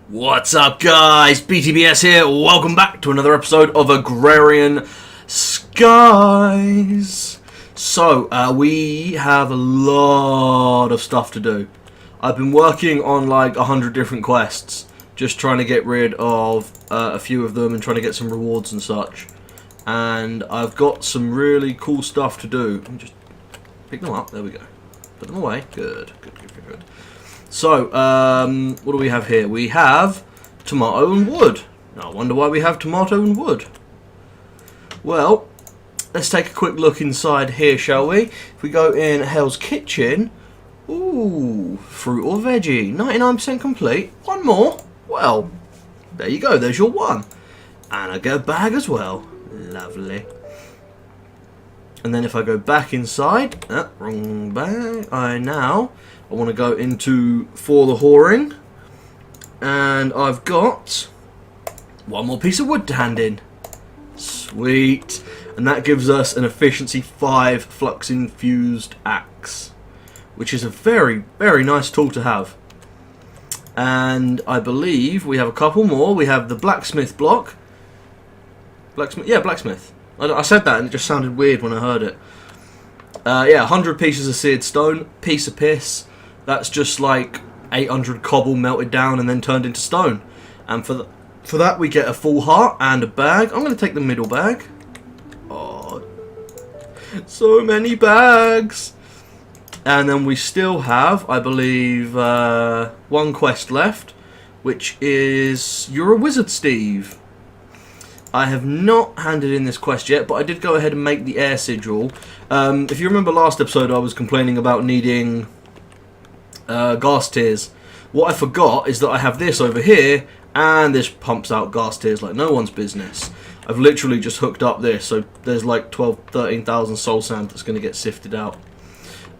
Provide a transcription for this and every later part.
What's up, guys? BTBS here. Welcome back to another episode of Agrarian Skies. So, we have a lot of stuff to do. I've been working on like 100 different quests, just trying to get rid of a few of them and trying to get some rewards and such. And I've got some really cool stuff to do. Let me just pick them up. There we go. Put them away. Good. So, what do we have here? We have tomato and wood. Now, I wonder why we have tomato and wood. Well, let's take a quick look inside here, shall we? If we go in Hell's Kitchen, ooh, fruit or veggie, 99% complete. One more. Well, there you go. There's your one. And I get a bag as well. Lovely. And then if I go back inside, wrong bag, I want to go into For the Whoring, and I've got one more piece of wood to hand in. Sweet. And that gives us an efficiency 5 flux infused axe, which is a very, very nice tool to have. And I believe we have a couple more. We have the blacksmith block. Blacksmith. I said that and it just sounded weird when I heard it. 100 pieces of seared stone. Piece of piss. That's just like 800 cobble melted down and then turned into stone. And for that we get a full heart and a bag. I'm going to take the middle bag. Oh, so many bags. And then we still have, I believe, one quest left, which is You're a Wizard, Steve. I have not handed in this quest yet, but I did go ahead and make the air sigil. If you remember last episode, I was complaining about needing gas tiers. What I forgot is that I have this over here, and this pumps out gas tiers like no one's business. I've literally just hooked up this, so there's like 13,000 soul sand that's going to get sifted out.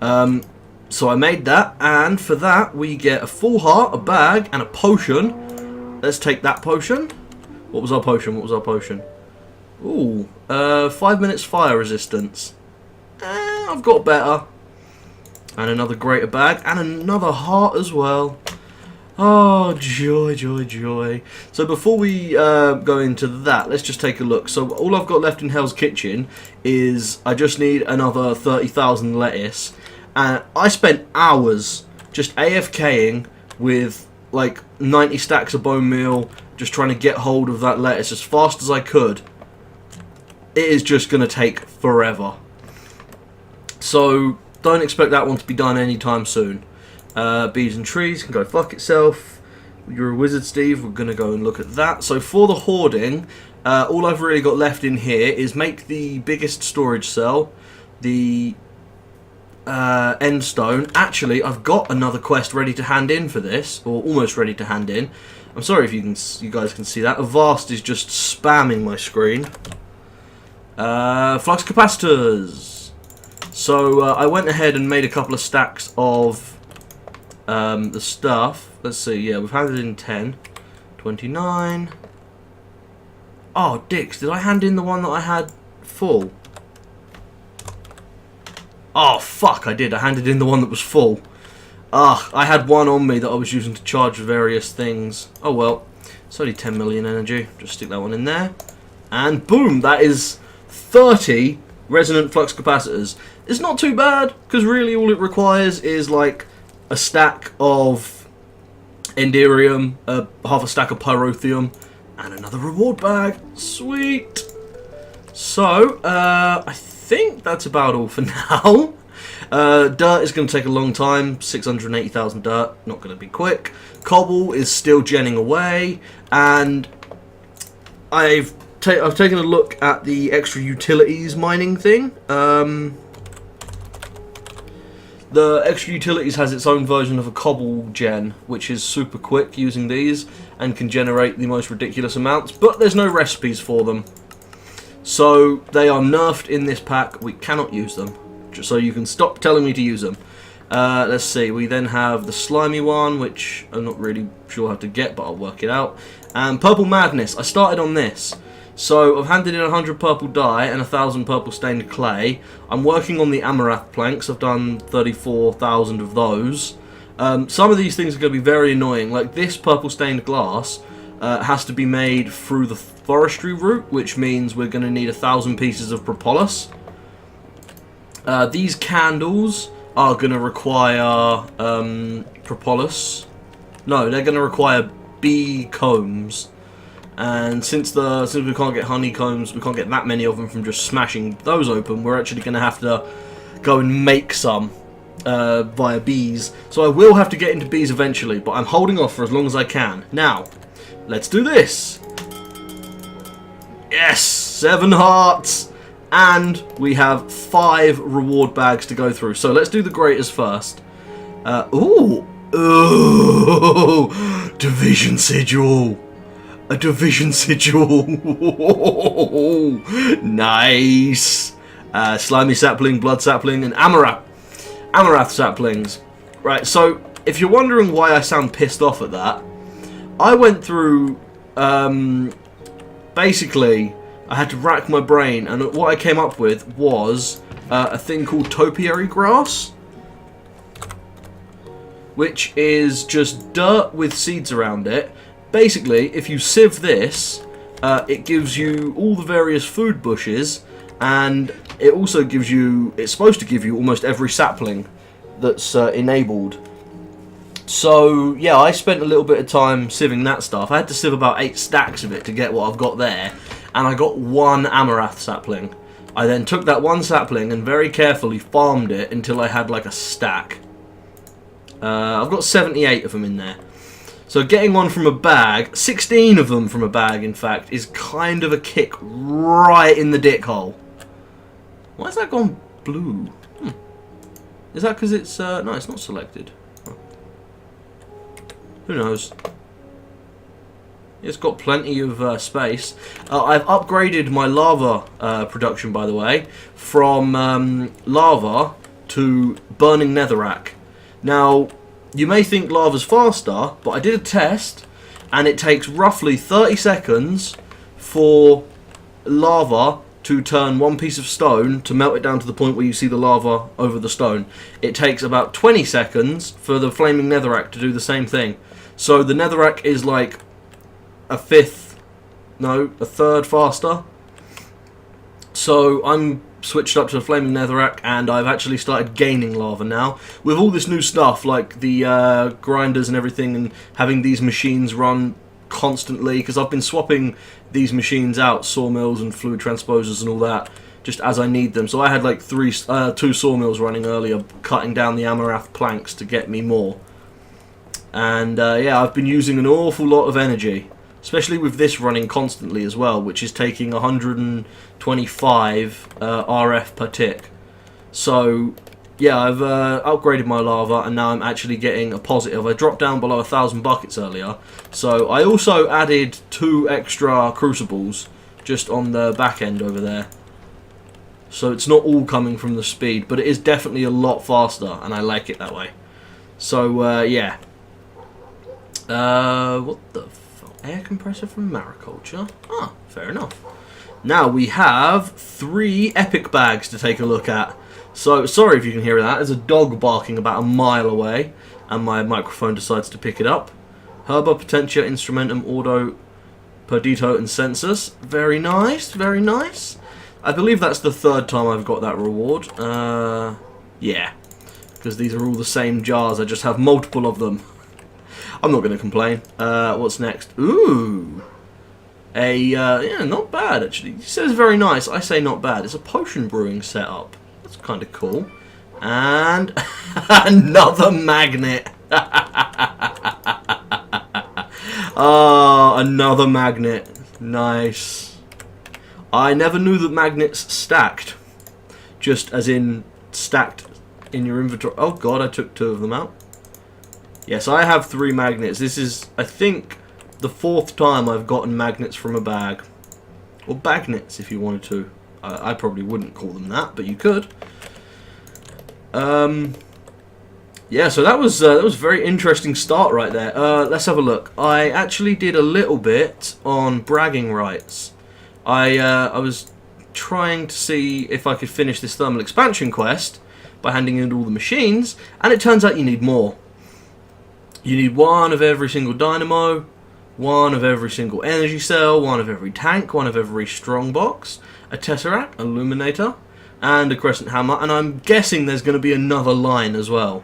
So I made that, and for that we get a full heart, a bag, and a potion. Let's take that potion. What was our potion? Ooh, 5 minutes fire resistance. I've got better. And another greater bag, and another heart as well. Oh, joy, joy, joy. So before we go into that, let's just take a look. So all I've got left in Hell's Kitchen is I just need another 30,000 lettuce. And I spent hours just AFKing with like 90 stacks of bone meal, just trying to get hold of that lettuce as fast as I could. It is just going to take forever. So don't expect that one to be done anytime soon. Bees and trees can go fuck itself. You're a Wizard, Steve. We're going to go and look at that. So for the hoarding, all I've really got left in here is make the biggest storage cell, the end stone. Actually, I've got another quest ready to hand in for this, or almost ready to hand in. I'm sorry if you guys can see that. Avast is just spamming my screen. Flux capacitors. So I went ahead and made a couple of stacks of the stuff. Let's see. Yeah, we've handed in 10, 29. Oh, dicks! Did I hand in the one that I had full? Oh fuck! I did. I handed in the one that was full. I had one on me that I was using to charge various things. Oh well, it's only 10 million energy. Just stick that one in there. And boom, that is 30 resonant flux capacitors. It's not too bad, because really all it requires is like a stack of enderium, half a stack of pyrotheum, and another reward bag. Sweet! So, I think that's about all for now. Dirt is going to take a long time, 680,000 dirt, not going to be quick. Cobble is still genning away, and I've taken a look at the extra utilities mining thing. The extra utilities has its own version of a cobble gen, which is super quick using these, and can generate the most ridiculous amounts, but there's no recipes for them. So they are nerfed in this pack, we cannot use them. So you can stop telling me to use them. Let's see, we then have the slimy one, which I'm not really sure how to get, but I'll work it out. And Purple Madness, I started on this. So I've handed in 100 purple dye and 1,000 purple stained clay. I'm working on the Amaranth planks. I've done 34,000 of those. Some of these things are going to be very annoying. Like this purple stained glass has to be made through the forestry route, which means we're going to need 1,000 pieces of propolis. These candles are going to require propolis. No, they're going to require bee combs. And since we can't get honeycombs, we can't get that many of them from just smashing those open, we're actually going to have to go and make some via bees. So I will have to get into bees eventually, but I'm holding off for as long as I can. Now, let's do this. Yes, 7 hearts. And we have 5 reward bags to go through. So let's do the greatest first. Ooh, division sigil. A division sigil. Nice. Slimy sapling, blood sapling, and Amaranth saplings. Right, so if you're wondering why I sound pissed off at that, I went through, basically, I had to rack my brain, and what I came up with was a thing called topiary grass, which is just dirt with seeds around it. Basically, if you sieve this, it gives you all the various food bushes, and it also gives you, it's supposed to give you almost every sapling that's enabled. So, yeah, I spent a little bit of time sieving that stuff. I had to sieve about 8 stacks of it to get what I've got there, and I got 1 amaranth sapling. I then took that 1 sapling and very carefully farmed it until I had like a stack. I've got 78 of them in there. So getting one from a bag, 16 of them from a bag in fact, is kind of a kick right in the dick hole. Why has that gone blue? Is that because it's, no, it's not selected. Huh. Who knows? It's got plenty of space. I've upgraded my lava production, by the way, from lava to burning netherrack. Now, you may think lava's faster, but I did a test, and it takes roughly 30 seconds for lava to turn 1 piece of stone to melt it down to the point where you see the lava over the stone. It takes about 20 seconds for the flaming netherrack to do the same thing. So the netherrack is like a third faster. So I'm switched up to the flaming netherrack, and I've actually started gaining lava now with all this new stuff like the grinders and everything, and having these machines run constantly, because I've been swapping these machines out, sawmills and fluid transposers and all that, just as I need them. So I had like 2 sawmills running earlier, cutting down the amaranth planks to get me more. And yeah, I've been using an awful lot of energy, especially with this running constantly as well, which is taking 125 RF per tick. So yeah, I've upgraded my lava, and now I'm actually getting a positive. I dropped down below 1,000 buckets earlier, so I also added 2 extra crucibles just on the back end over there. So it's not all coming from the speed, but it is definitely a lot faster, and I like it that way. So yeah. What the fuck? Air compressor from mariculture? Ah, fair enough. Now we have 3 epic bags to take a look at. So, sorry if you can hear that. There's a dog barking about a mile away, and my microphone decides to pick it up. Herba, Potentia, Instrumentum, Auto, Perdito, and Census. Very nice, very nice. I believe that's the 3rd time I've got that reward. Yeah. Because these are all the same jars, I just have multiple of them. I'm not going to complain. What's next? Ooh. Yeah, not bad, actually. He says very nice. I say not bad. It's a potion brewing setup. That's kind of cool. And another magnet. Ah, another magnet. Nice. I never knew that magnets stacked. Just as in stacked in your inventory. Oh god, I took 2 of them out. Yes, I have 3 magnets. This is, I think, the 4th time I've gotten magnets from a bag. Or bagnets, if you wanted to. I probably wouldn't call them that, but you could. Yeah, so that was a very interesting start right there. Let's have a look. I actually did a little bit on bragging rights. I was trying to see if I could finish this thermal expansion quest by handing in all the machines, and it turns out you need more. You need one of every single dynamo, one of every single energy cell, one of every tank, one of every strong box, a tesseract, illuminator, and a crescent hammer. And I'm guessing there's going to be another line as well,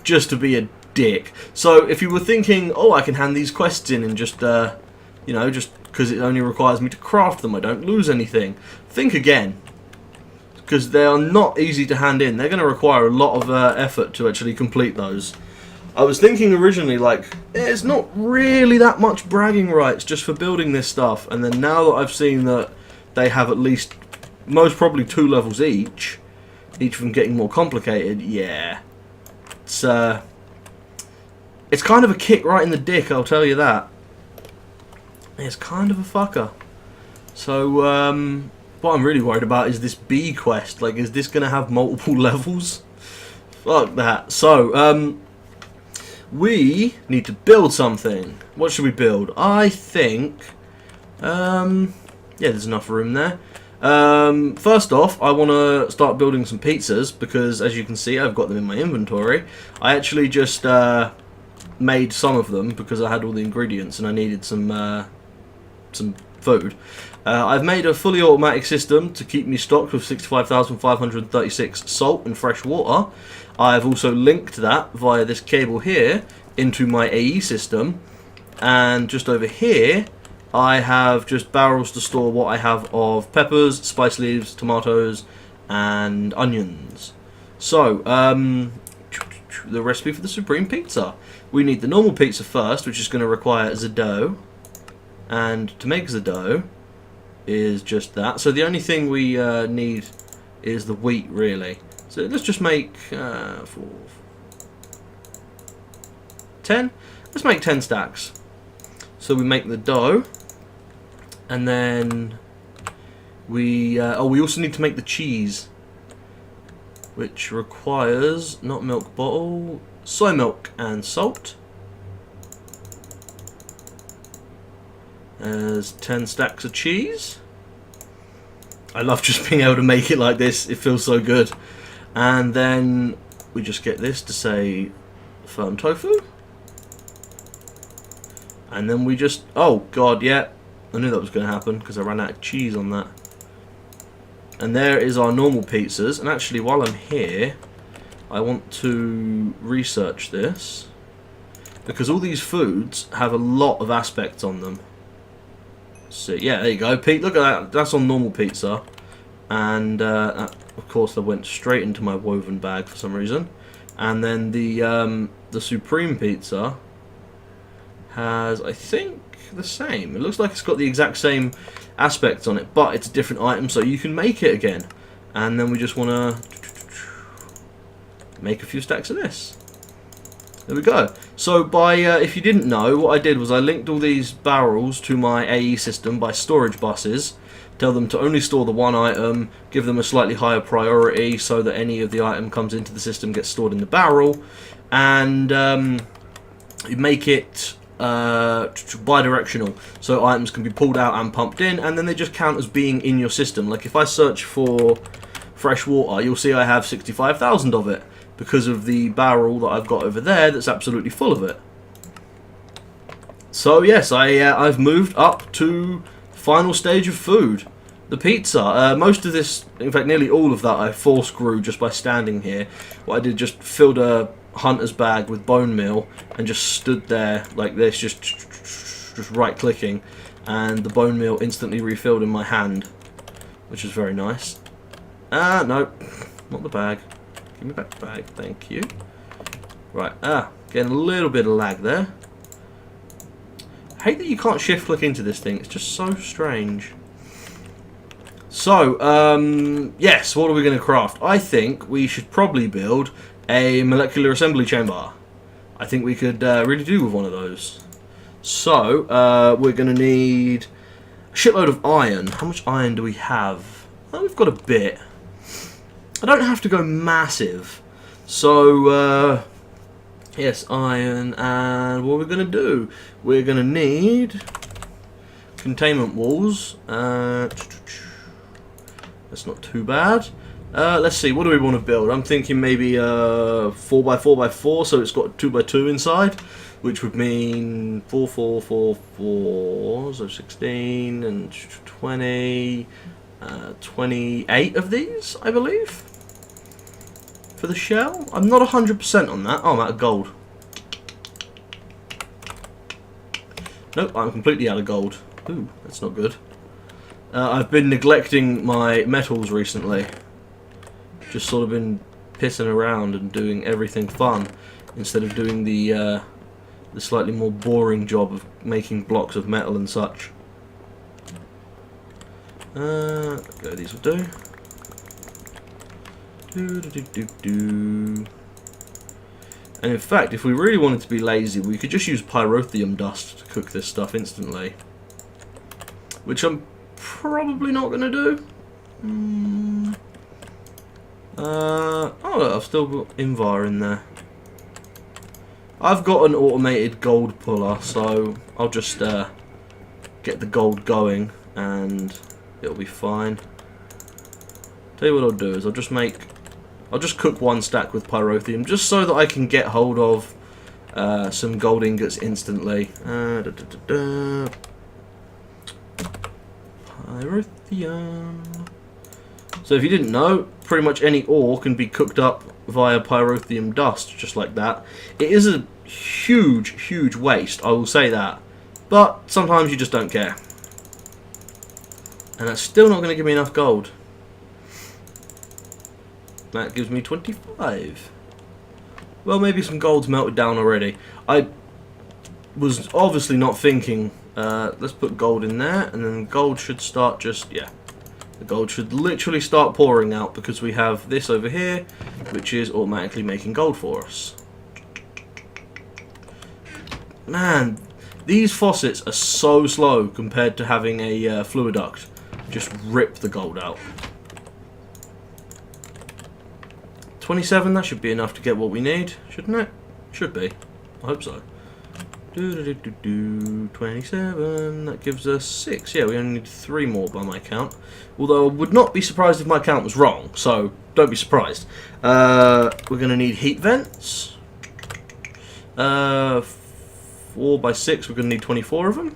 just to be a dick. So if you were thinking, oh, I can hand these quests in and just, you know, just because it only requires me to craft them, I don't lose anything. Think again, because they are not easy to hand in. They're going to require a lot of effort to actually complete those. I was thinking originally, like, it's not really that much bragging rights just for building this stuff, and then now that I've seen that they have at least, most probably 2 levels each of them getting more complicated, yeah. It's kind of a kick right in the dick, I'll tell you that. It's kind of a fucker. So, what I'm really worried about is this bee quest. Like, is this going to have multiple levels? Fuck that. So, we need to build something. What should we build? I think, yeah, there's enough room there. First off, I want to start building some pizzas because, as you can see, I've got them in my inventory. I actually just made some of them because I had all the ingredients and I needed some food. I've made a fully automatic system to keep me stocked with 65,536 salt and fresh water. I've also linked that via this cable here into my AE system, and just over here I have just barrels to store what I have of peppers, spice leaves, tomatoes and onions. So the recipe for the supreme pizza. We need the normal pizza first, which is going to require the dough, and to make the dough is just that. So the only thing we need is the wheat, really. So let's just make 10. Let's make 10 stacks. So we make the dough, and then we we also need to make the cheese, which requires not milk bottle, soy milk and salt. There's 10 stacks of cheese. I love just being able to make it like this. It feels so good. And then we just get this to say firm tofu. And then we just, oh god, yeah, I knew that was going to happen because I ran out of cheese on that. And there is our normal pizzas. And actually, while I'm here, I want to research this because all these foods have a lot of aspects on them. So yeah, there you go, Pete. Look at that. That's on normal pizza, and of course, that went straight into my woven bag for some reason. And then the supreme pizza has, I think, the same. It looks like it's got the exact same aspects on it, but it's a different item, so you can make it again. And then we just want to make a few stacks of this. There we go. So by if you didn't know, what I did was I linked all these barrels to my AE system by storage buses. Tell them to only store the one item, give them a slightly higher priority so that any of the item comes into the system gets stored in the barrel, and you make it bi-directional, so items can be pulled out and pumped in, and then they just count as being in your system. Like if I search for fresh water, you'll see I have 65,000 of it, because of the barrel that I've got over there that's absolutely full of it. So yes, I've moved up to the final stage of food, the pizza. Most of this, in fact nearly all of that, I force grew just by standing here. What I did, just filled a hunter's bag with bone meal and just stood there like this, just right clicking, and the bone meal instantly refilled in my hand, which is very nice. No, not the bag. Give me back the bag, thank you. Right, getting a little bit of lag there. I hate that you can't shift click into this thing, it's just so strange. So, yes, what are we going to craft? I think we should probably build a molecular assembly chamber. I think we could really do with one of those. So, we're going to need a shitload of iron. How much iron do we have? Oh, we've got a bit. I don't have to go massive. So, yes, iron, and what we're going to do, we're going to need containment walls. That's not too bad. Let's see, what do we want to build? I'm thinking maybe 4x4x4, so it's got 2x2 inside, which would mean 4, 4, 4, 4, so 16 and 20, 28 of these, I believe, for the shell. I'm not 100% on that. Oh, I'm out of gold. Nope, I'm completely out of gold. Ooh, that's not good. I've been neglecting my metals recently. Just sort of been pissing around and doing everything fun instead of doing the slightly more boring job of making blocks of metal and such. Go, these will do. And in fact, if we really wanted to be lazy, we could just use pyrotheum dust to cook this stuff instantly. Which I'm probably not going to do. Oh, I've still got Invar in there. I've got an automated gold puller, so I'll just get the gold going and it'll be fine. Tell you what I'll do is I'll just cook one stack with pyrotheum just so that I can get hold of some gold ingots instantly. Pyrotheum. So if you didn't know, pretty much any ore can be cooked up via pyrotheum dust, just like that. It is a huge, huge waste, I will say that. But sometimes you just don't care. And that's still not going to give me enough gold. That gives me 25. Well, maybe some gold's melted down already. I was obviously not thinking, let's put gold in there, and then gold should start just, yeah. The gold should literally start pouring out because we have this over here, which is automatically making gold for us. Man, these faucets are so slow compared to having a fluiduct. Just rip the gold out. 27, that should be enough to get what we need, shouldn't it? Should be. I hope so. 27, that gives us 6. Yeah, we only need 3 more by my count. Although I would not be surprised if my count was wrong, so don't be surprised. We're going to need heat vents. 4 by 6, we're going to need 24 of them.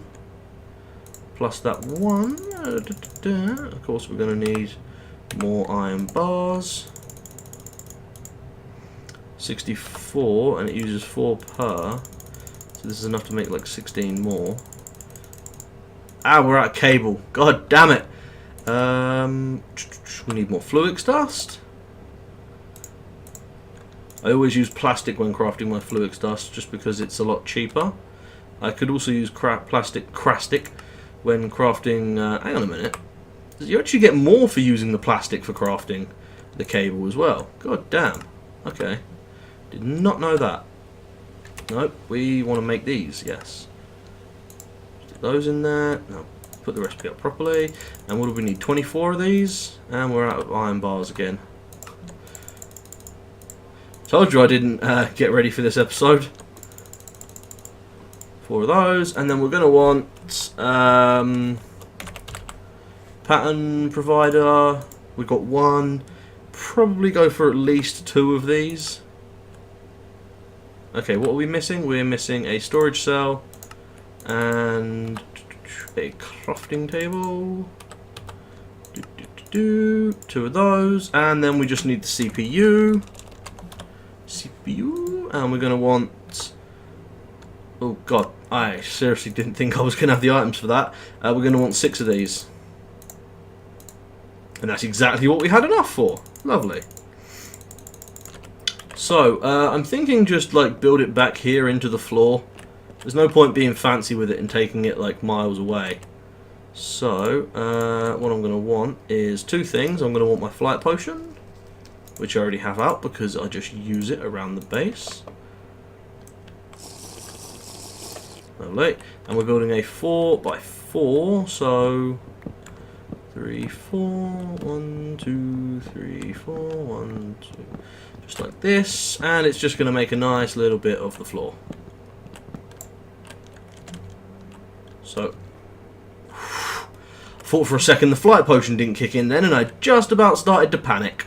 Plus that one. Of course, we're going to need more iron bars. 64, and it uses 4 per. So this is enough to make like 16 more. Ah, we're out of cable. God damn it. We need more fluix dust. I always use plastic when crafting my fluix dust just because it's a lot cheaper. I could also use plastic crastic when crafting... hang on a minute. You actually get more for using the plastic for crafting the cable as well. God damn. Okay. Did not know that. Nope, we want to make these, yes. Stick those in there. Now put the recipe up properly. And what do we need? 24 of these. And we're out of iron bars again. Told you I didn't get ready for this episode. 4 of those. And then we're going to want pattern provider. We've got 1. Probably go for at least 2 of these. Okay, what are we missing? We're missing a storage cell and a crafting table. 2 of those, and then we just need the CPU. And we're going to want... Oh god, I seriously didn't think I was going to have the items for that. We're going to want 6 of these. And that's exactly what we had enough for. Lovely. So, I'm thinking just like build it back here into the floor. There's no point being fancy with it and taking it like miles away. So, what I'm going to want is 2 things. I'm going to want my flight potion, which I already have out because I just use it around the base. Lovely. And we're building a 4 by 4, so 3, 4, 1, 2, 3, 4, 1, 2. Just like this, and it's just going to make a nice little bit of the floor. So, thought for a second the flight potion didn't kick in then, and I just about started to panic.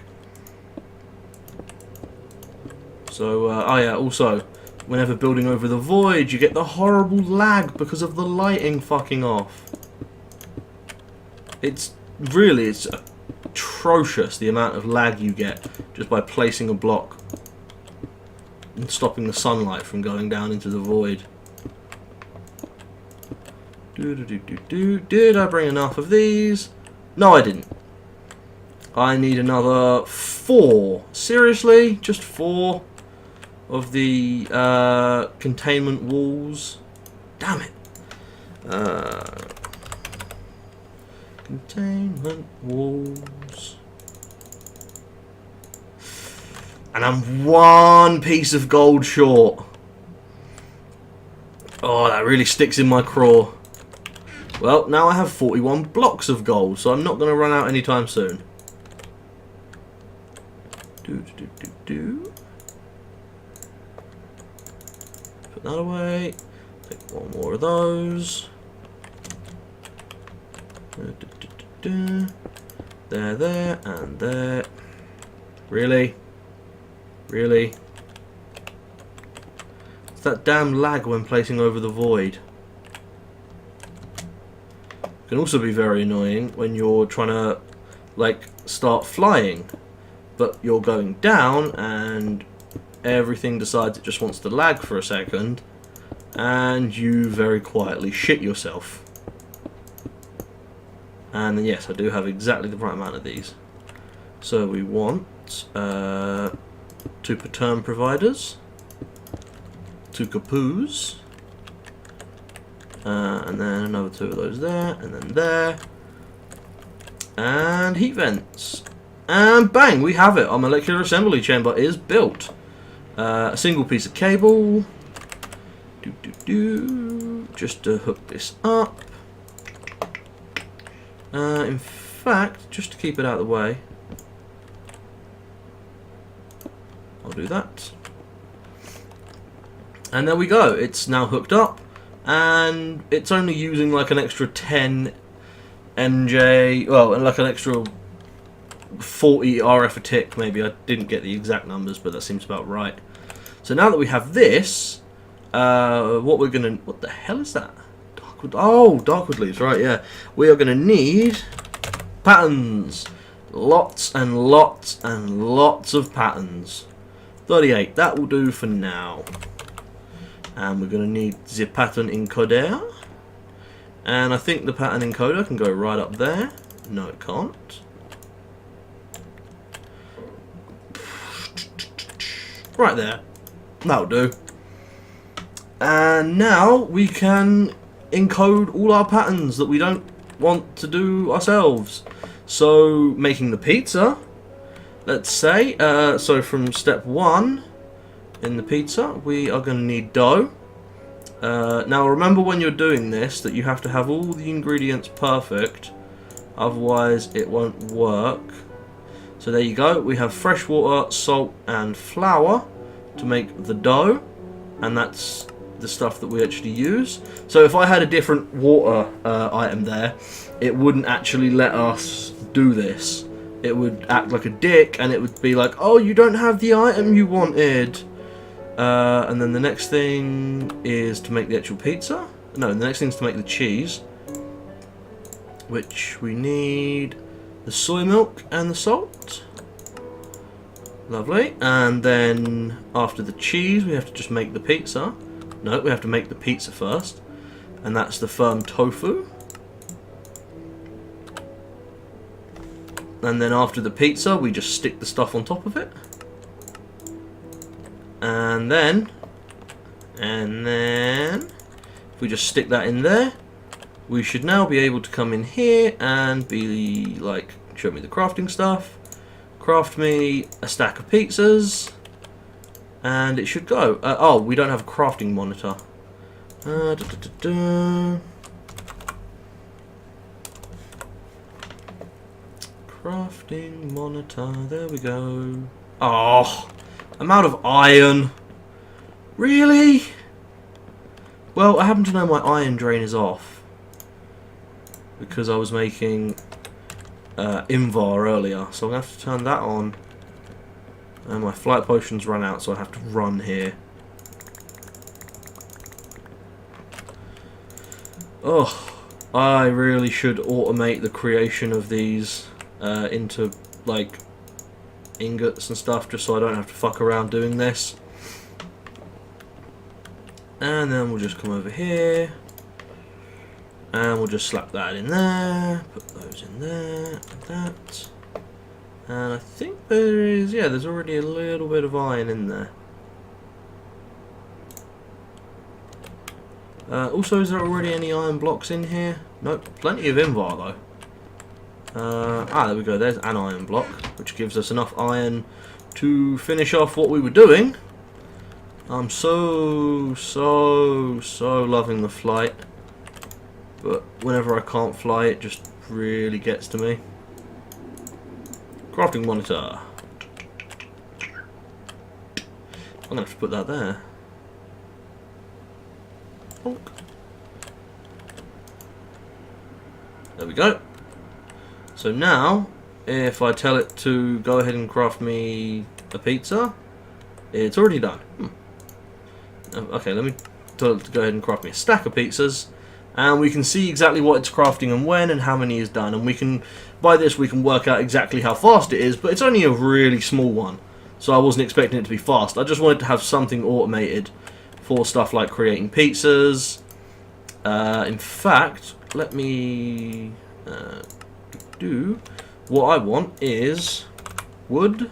So, oh yeah, also, whenever building over the void, you get the horrible lag because of the lighting fucking off. It's atrocious the amount of lag you get just by placing a block and stopping the sunlight from going down into the void. Did I bring enough of these? No, I didn't. I need another 4. Seriously? Just 4 of the containment walls? Damn it. Containment walls. And I'm 1 piece of gold short. Oh, that really sticks in my craw. Well, now I have 41 blocks of gold, so I'm not going to run out anytime soon. Put that away. Take 1 more of those. There, and there. Really? Really? It's that damn lag when placing over the void. It can also be very annoying when you're trying to, like, start flying, but you're going down and everything decides it just wants to lag for a second, and you very quietly shit yourself. And then yes, I do have exactly the right amount of these. So we want 2 per turn providers, 2 kapoos, and then another 2 of those there, and then there, and heat vents. And bang, we have it. Our molecular assembly chamber is built. A single piece of cable, just to hook this up. In fact, just to keep it out of the way, I'll do that. And there we go. It's now hooked up, and it's only using like an extra 10 NJ, well, like an extra 40 RF a tick, maybe. I didn't get the exact numbers, but that seems about right. So now that we have this, what the hell is that? Darkwood, oh, Darkwood leaves, right, yeah. We are gonna need patterns. Lots and lots and lots of patterns. 38, that will do for now. And we're gonna need the pattern encoder. And I think the pattern encoder can go right up there. No, it can't. Right there. That'll do. And now we can encode all our patterns that we don't want to do ourselves. So, making the pizza, let's say, so from step 1 in the pizza, we are going to need dough. Now remember when you're doing this that you have to have all the ingredients perfect, otherwise it won't work. So there you go, we have fresh water, salt and flour to make the dough, and that's the stuff that we actually use. So if I had a different water item there, it wouldn't actually let us do this. It would act like a dick, and it would be like, oh, you don't have the item you wanted. And then the next thing is to make the actual pizza. No, the next thing is to make the cheese, which we need the soy milk and the salt. Lovely. And then after the cheese, we have to just make the pizza. No, we have to make the pizza first, and that's the firm tofu. And then after the pizza, we just stick the stuff on top of it. And then if we just stick that in there, we should now be able to come in here and be like, show me the crafting stuff, craft me a stack of pizzas, and it should go. Oh, we don't have a crafting monitor. Crafting monitor, there we go. Oh, I'm out of iron. Really? Well, I happen to know my iron drain is off, because I was making Invar earlier, so I'm going to have to turn that on. And my flight potions run out, so I have to run here. Oh, I really should automate the creation of these into, like, ingots and stuff, just so I don't have to fuck around doing this. And then we'll just come over here. And we'll just slap that in there. Put those in there, like that. And I think there is, yeah, there's already a little bit of iron in there. Also, is there already any iron blocks in here? Nope, plenty of invar though. There we go, there's an iron block, which gives us enough iron to finish off what we were doing. I'm so loving the flight. But whenever I can't fly, it just really gets to me. Crafting monitor. I'm going to have to put that there. Bonk. There we go. So now, if I tell it to go ahead and craft me a pizza, it's already done. Okay, let me tell it to go ahead and craft me a stack of pizzas. And we can see exactly what it's crafting and when and how many is done. And we can, by this, we can work out exactly how fast it is, but it's only a really small one. So I wasn't expecting it to be fast. I just wanted to have something automated for stuff like creating pizzas. In fact, let me do what I want is wood.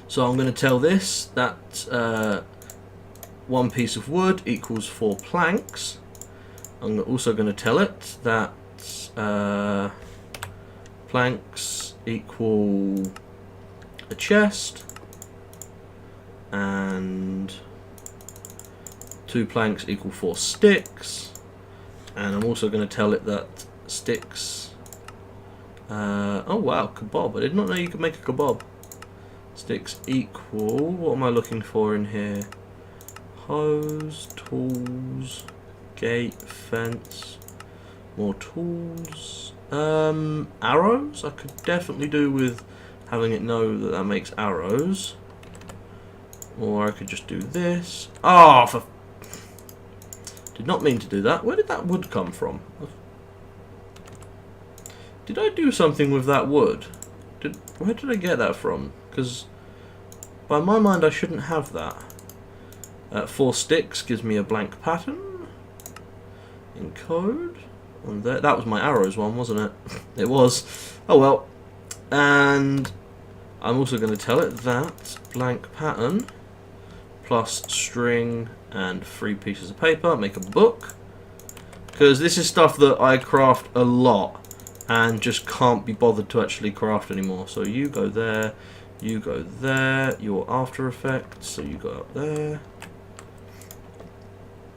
So I'm going to tell this that one piece of wood equals 4 planks. I'm also going to tell it that planks equal a chest, and 2 planks equal 4 sticks, and I'm also going to tell it that sticks, oh wow, kebab, I did not know you could make a kebab. Sticks equal, what am I looking for in here? Hose, tools, gate, fence, more tools, arrows. I could definitely do with having it know that that makes arrows, or I could just do this. Oh, did not mean to do that. Where did that wood come from? Did I do something with that wood? Where did I get that from? Because by my mind I shouldn't have that. 4 sticks gives me a blank pattern. Encode. And there, that was my arrows one, wasn't it? It was. Oh well. And I'm also going to tell it that blank pattern plus string and 3 pieces of paper make a book. Because this is stuff that I craft a lot and just can't be bothered to actually craft anymore. So you go there, you go there, your After Effects, so you go up there.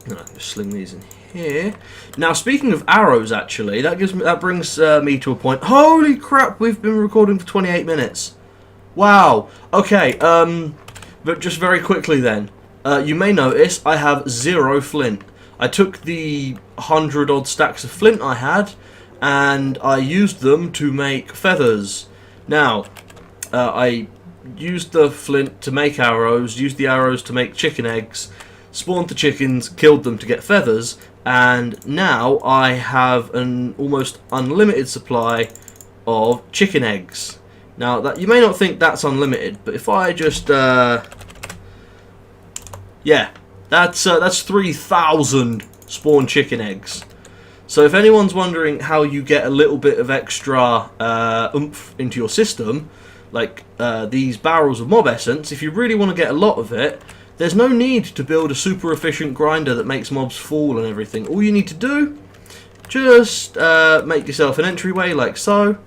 And I can just sling these in here. Now, speaking of arrows, actually, that brings me to a point. Holy crap! We've been recording for 28 minutes. Wow. Okay. But just very quickly then, you may notice I have 0 flint. I took the 100 odd stacks of flint I had, and I used them to make feathers. Now, I used the flint to make arrows. Used the arrows to make chicken eggs. Spawned the chickens, killed them to get feathers, and now I have an almost unlimited supply of chicken eggs. Now, that you may not think that's unlimited, but if I just, yeah, that's 3,000 spawned chicken eggs. So if anyone's wondering how you get a little bit of extra oomph into your system, like these barrels of mob essence, if you really want to get a lot of it, there's no need to build a super efficient grinder that makes mobs fall and everything. All you need to do, just make yourself an entryway like so,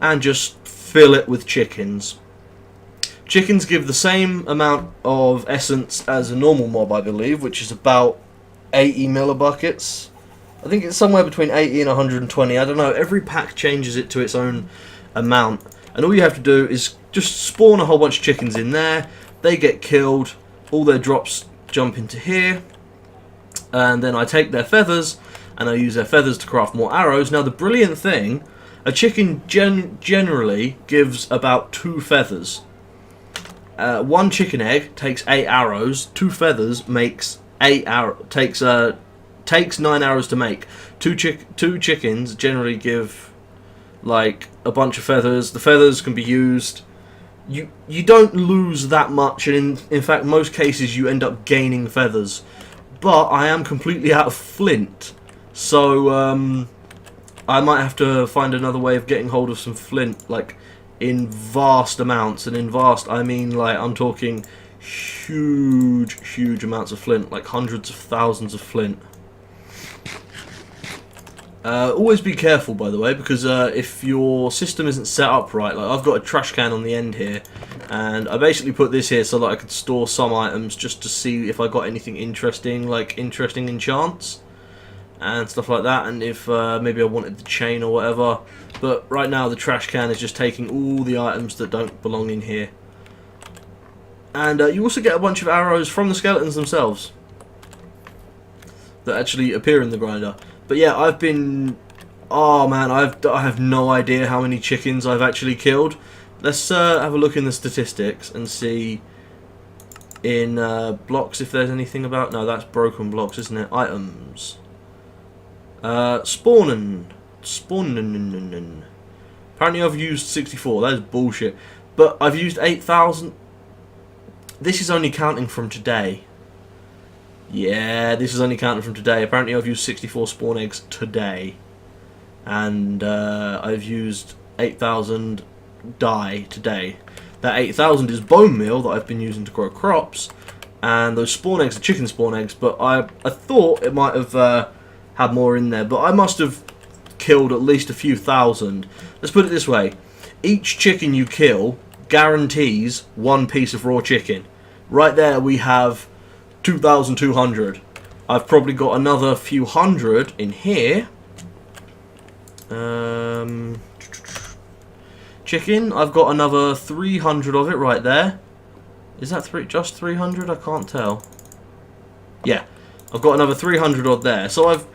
and just fill it with chickens. Chickens give the same amount of essence as a normal mob, I believe, which is about 80 millibuckets. I think it's somewhere between 80 and 120. I don't know. Every pack changes it to its own amount. And all you have to do is just spawn a whole bunch of chickens in there. They get killed. All their drops jump into here, and then I take their feathers and I use their feathers to craft more arrows. Now the brilliant thing, a chicken generally gives about 2 feathers. 1 chicken egg takes 8 arrows. 2 feathers makes 8 arrows. Takes 9 arrows to make. Two chickens generally give like a bunch of feathers. The feathers can be used. You don't lose that much, and in fact, most cases you end up gaining feathers. But I am completely out of flint, so I might have to find another way of getting hold of some flint, like in vast amounts. And in vast, I mean like I'm talking huge amounts of flint, like hundreds of thousands of flint. Always be careful, by the way, because if your system isn't set up right, like I've got a trash can on the end here, and I basically put this here so that I could store some items just to see if I got anything interesting, like interesting enchants and stuff like that, and if maybe I wanted the chain or whatever. But right now the trash can is just taking all the items that don't belong in here. And you also get a bunch of arrows from the skeletons themselves that actually appear in the grinder. But yeah, I've been... Oh man, I have no idea how many chickens I've actually killed. Let's have a look in the statistics and see in blocks if there's anything about... No, that's broken blocks, isn't it? Items. Spawning. Apparently I've used 64. That is bullshit. But I've used 8,000... This is only counting from today. Yeah, this is only counting from today. Apparently I've used 64 spawn eggs today. And I've used 8,000 dye today. That 8,000 is bone meal that I've been using to grow crops. And those spawn eggs are chicken spawn eggs. But I thought it might have had more in there. But I must have killed at least a few thousand. Let's put it this way. Each chicken you kill guarantees 1 piece of raw chicken. Right there we have 2,200. I've probably got another few hundred in here. Chicken, I've got another 300 of it right there. Is that just 300? I can't tell. Yeah, I've got another 300 odd there. So I've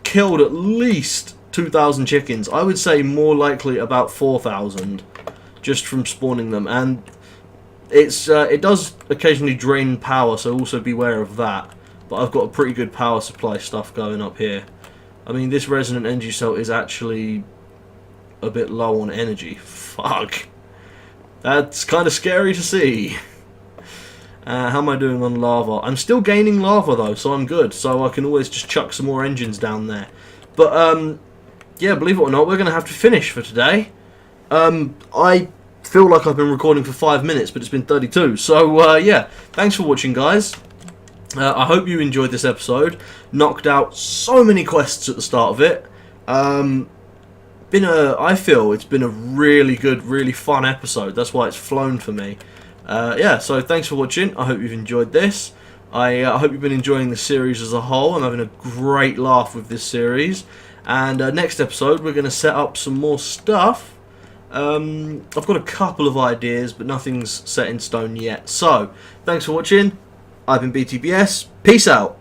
killed at least 2,000 chickens. I would say more likely about 4,000 just from spawning them. And it does occasionally drain power, so also beware of that. But I've got a pretty good power supply stuff going up here. I mean, this resonant energy cell is actually a bit low on energy. Fuck. That's kind of scary to see. How am I doing on lava? I'm still gaining lava though, so I'm good. So I can always just chuck some more engines down there. But yeah, believe it or not, we're going to have to finish for today. I feel like I've been recording for 5 minutes, but it's been 32. So yeah, thanks for watching, guys. I hope you enjoyed this episode. Knocked out so many quests at the start of it. I feel it's been a really good, really fun episode. That's why it's flown for me. Yeah, so thanks for watching. I hope you've enjoyed this. I hope you've been enjoying the series as a whole. I'm having a great laugh with this series. And next episode, we're going to set up some more stuff. I've got a couple of ideas, but nothing's set in stone yet. So, thanks for watching. I've been BTBS. Peace out.